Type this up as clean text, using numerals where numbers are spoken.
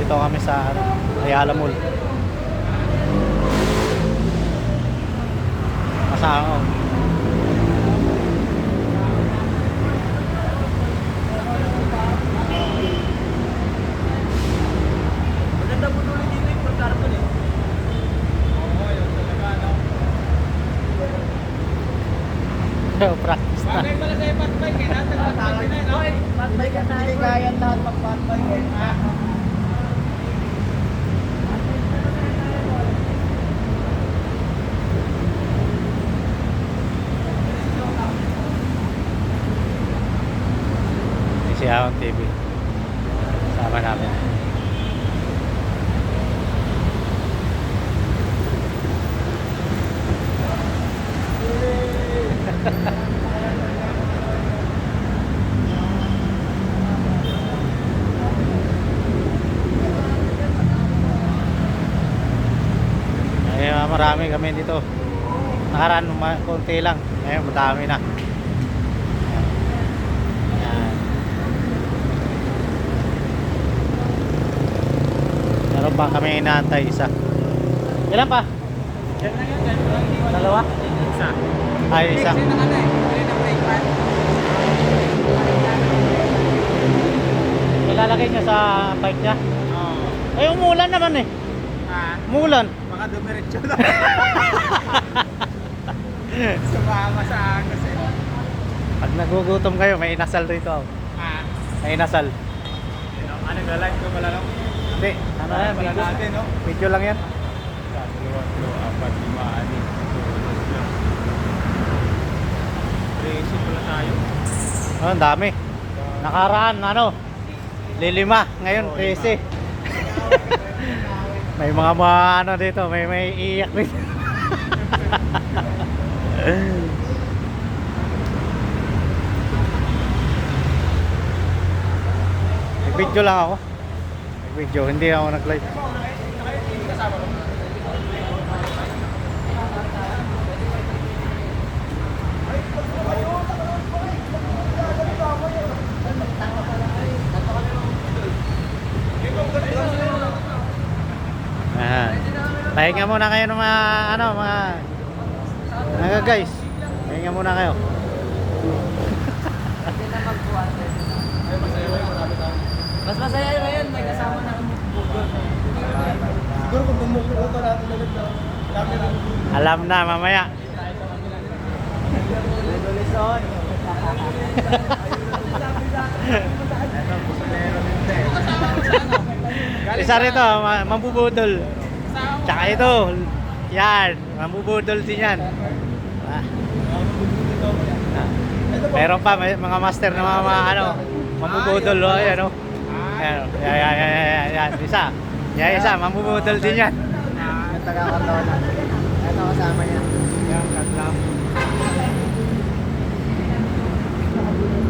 Nandito kami sa Ayala Mall. Masama. Maganda po tuloy dito yung pagkarton eh. Oo, yun talaga, no? Practice na. Bagay pala sa'yo patbike eh. Nasa patbike na, no? Patbike ka tayo. Hindi kaya lahat mag-patbike eh. Si Ahon TV. Sama namin. Ay, marami kami dito. Nakaraan konti lang. Ngayon madami na. Ayan. Meron pa kami inaantay isa. Ilan pa? Yan lang yan. Yan. Dalawa? Isa. Ay, isa. Sino na eh? Sino na brake pad? Ilalagay niya sa bike niya. Oo. Ay, umulan naman eh. Ah, Umulan. baka dumiretso na. Sumama sa agos eh. Pag nagugutom kayo, may inasal rito. Ah. May inasal. Ano, live ko pala lang? Hindi. Ano yan? Pala Video, natin, no? video lang yan. 1, 2, 4, 5, 6, 7, 8. 13 pala tayo. Oh, ang dami. Nakaraan, ano? Lilima. Ngayon, 13. May mga ano dito. May iiyak dito. Nag-video lang ako. Nag-video. Hindi ako nag-live. Ayan. Pahinga muna kayo ng mga mga guys. Pahinga muna kayo. Mas masaya ngayon, may kasama na kami Google. Siguro kung bumukulo ka natin ulit na camera. Alam na mamaya. Resolution. Isa rito, mambubudol. Tsaka ito. Yan, mambubudol din yan. Ah. Meron pa may mga master na mga ano, mambubudol oh, ayan oh. Ayan, yan, isa. Yan isa, mambubudol din yan. Taga-Corona. Ito kasama niya. Yan, kadlam.